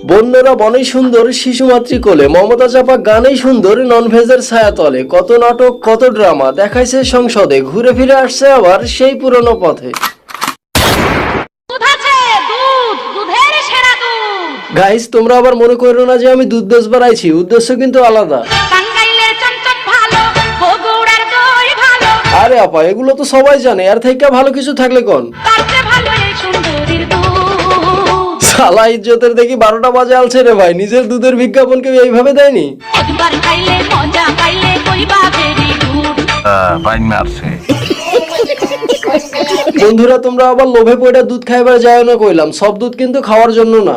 বন্যরা বনেই সুন্দর, শিশু মাতৃকোলে, মমতা চাপা গানেই সুন্দর, ননভেজের ছায়া তলে। কত নাটক, কত ড্রামা দেখাইছে সংসদে, ঘুরে ফিরে আসছে আবার সেই পুরনো পথে। গাইস, তোমরা আবার মনে করো না যে আমি দুধ বেচবার আইছি, উদ্দেশ্য কিন্তু আলাদা। আরে আপা, এগুলো তো সবাই জানে, আর থেকে ভালো কিছু থাকলে কোন শালা ইজ্জতের দেখি 12টা বাজে আলছে রে ভাই, নিজের দুধের বিজ্ঞাপন কেউ এইভাবে দেয়নি। বন্ধুরা, তোমরা আবার লোভে পড়ে দুধ খাইবার যায় না কইলাম, সব দুধ কিন্তু খাওয়ার জন্য না।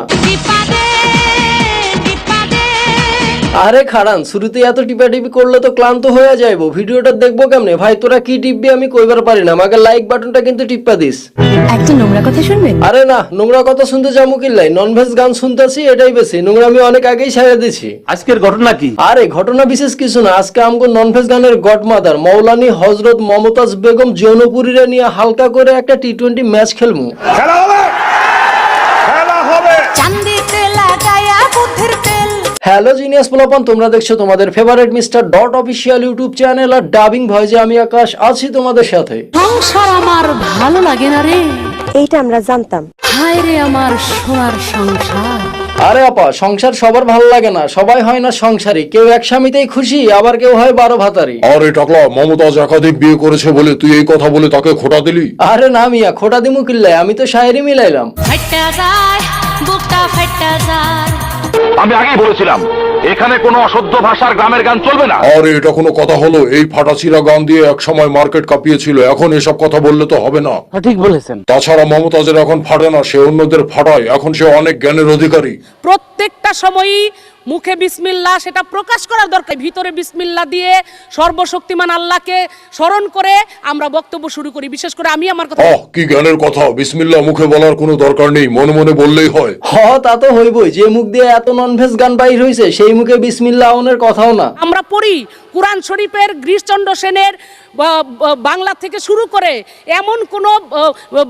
আরে খাড়ান, শুরুতে এত টিপাটিপি করলে তো ক্লান্ত হয়ে যাইবো, ভিডিওটা দেখবো কেমনে? ভাই তোরা কি টিপবি আমি কইবার পারি না, আমাকে লাইক বাটনটা কিন্তু টিপা দিস। একটা নোংরা কথা শুনবেন? আরে না, নোংরা কথা শুনতে যাবো কিল্লাই, ননভেজ গান শুনতেছি এটাই বেশি, নোংরা আমি অনেক আগেই ছাড়া দিছি। আজকের ঘটনা কি? আরে ঘটনা বিশেষ কিছু না, আজকে আমগো ননভেজ গানের গডমাদার মৌলানি হযরত মমতাজ বেগম যৌনপুরীরে নিয়ে হালকা করে একটা টি20 ম্যাচ খেলমু। খেলা হবে, খেলা হবে। চান্দিতে লাগায়া বুদ্ধির তেল। হ্যালো জিনিয়াস পোলাপান, তোমরা দেখছো তোমাদের favourite mister dot official YouTube channel আর ডাবিং ভয়েসে আমি আকাশ আছি তোমাদের সাথে। সংসার আমার ভালো লাগে না রে, এইটা আমরা জানতাম। হায় রে আমার সোনার সংসার। আরে আপা, সংসার সবার ভালো লাগে না, সবাই হয় না সংসারী, কেউ এক স্বামীতেই খুশি, আবার কেউ হয় 12 ভাতারি। আরে টাকলা, মমতাজ একাধিক বিয়ে করেছে বলে তুই এই কথা বলে তাকে খোটা দিলি? আরে না মিয়া, খোটা দিমু কিল্লাই, আমি তো শায়েরি মিলাইলাম। ফাটা যায় বুকটা, ফাটা যায়। আমি আগেই বলেছিলাম এখানে কোনো অসভ্য ভাষার গ্রামের গান চলবে না। আরে এটা কোনো কথা হলো? এই ফাটাচিরা গান দিয়ে এক সময় মার্কেট কাঁপিয়েছিল, এখন এসব কথা বললে তো হবে না। ঠিক বলেছেন। তাছাড়া মমতাজের এখন ফাটে না, সে অন্যদের ফাটায়, এখন সে অনেক জ্ঞানের অধিকারী। প্রত্যেকটা সময়ই মুখে বিসমিল্লাহ সেটা প্রকাশ করার দরকার, ভিতরে বিসমিল্লাহ দিয়ে সর্বশক্তিমান আল্লাহকে স্মরণ করে আমরা বক্তব্য শুরু করি। বিশেষ করে আমি আমার কথা কি জ্ঞানের কথা! বিসমিল্লাহ মুখে বলার কোনো দরকার নেই, মনে মনে বললেই হয়। তা তো হইবই, যে মুখ দিয়ে এত ননভেজ গান বাইর হইছে সেই মুখে বিসমিল্লাহ আউনের কথাও না। আমরা পড়ি কুরআন শরীফের গিরিশচন্দ্র সেনের বাংলা থেকে শুরু করে এমন কোন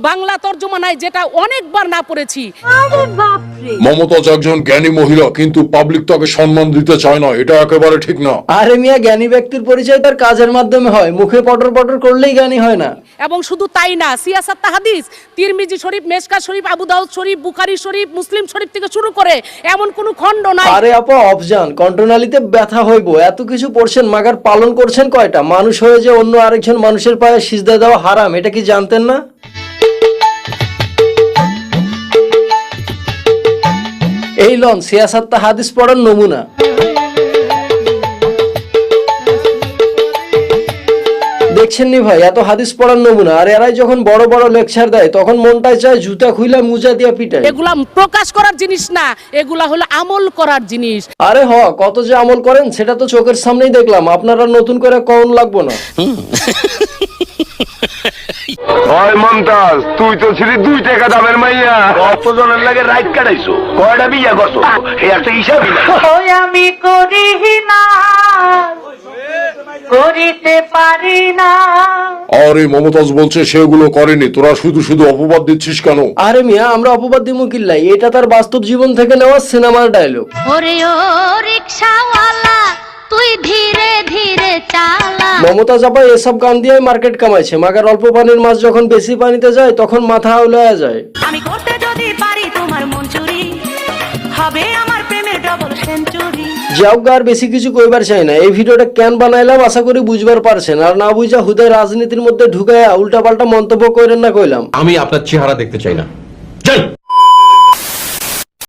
বাংলা তর্জমা নাই যেটা অনেকবার না পড়েছি। মমতাজ একজন জ্ঞানী মহিলা, কিন্তু পাবলিক তাকে সম্মান দিতে চায় না, এটা একেবারে ঠিক না। আরে মিয়া, জ্ঞানী ব্যক্তির পরিচয় তার কাজের মাধ্যমে হয়, মুখে পটর পটর করলেই জ্ঞানী হয় না। এবং শুধু তাই না, সিয়াসাত হাদিস, তিরমিজি শরীফ, মেশকা শরীফ, আবু দাউদ শরীফ, বুখারী শরীফ, মুসলিম শরীফ থেকে শুরু করে এমন কোন খণ্ড নাই। আরে আপা অফজান, কন্ট্রোনালিতে ব্যথা হইবো, এত কিছু পড়ছেন মাগার পালন করছেন কয়টা? মানুষ হয়ে যে অন্য আরেকজন মানুষের পায়ে সিজদা দেওয়া হারাম, এটা কি জানতেন না? এই লন সিয়াসাত হাদিস পড়ার নমুনা। দেখছেন নি ভাই, এত হাদিস পড়ার নমুনা, আর এরাই যখন বড় বড় লেকচার দেয় তখন মনটাই চায় জুতা খুইলা মুজা দিয়া পিটায়। এগুলা প্রকাশ করার জিনিস না, এগুলা হলো আমল করার জিনিস। আরে কত যে আমল করেন সেটা তো চোখের সামনেই দেখলাম, আপনারা নতুন করে কম লাগবো না। ওই মমতাজ, তুই তো ছিলি 2 টাকা দামের মাইয়া, কতজনের লাগে রাইট কাটাইছো, কয়টা বিয়া করছো, এই একটা হিসাবই না। আমি করি না, করিতে পারি না। আরে মমতাজ বলছে সেগুলো করেনি, তোরা শুধু শুধু অপবাদ দিচ্ছিস কেন? আরে মিয়া, আমরা অপবাদ দিমু কিল্লাই, এটা তার বাস্তব জীবন থেকে নেওয়া সিনেমার ডায়লগ। ওরে ও রিকশাওয়ালা, তুই ধীরে ধীরে চালা। মমতা চাপা এসব গান দিয়ে মার্কেট কামাইছে, মাগার অল্প পানির মাছ যখন বেশি পানিতে যায় তখন মাথা আউলায়া যায়। আমি করতে যদি পারি তোমার মন চুরি, হবে আমার প্রেমের ডবল সেঞ্চুরি। যাও আর বেশি কিছু কইবার চাই না, এই ভিডিওটা কেন বানাইলাম আশা করি বুঝবার পারছেন, আর না বুঝা হুদায় রাজনীতির মধ্যে ঢুকাইয়া উল্টা পাল্টা মন্তব্য করেন না কইলাম। আমি আপনার চেহারা দেখতে চাই না।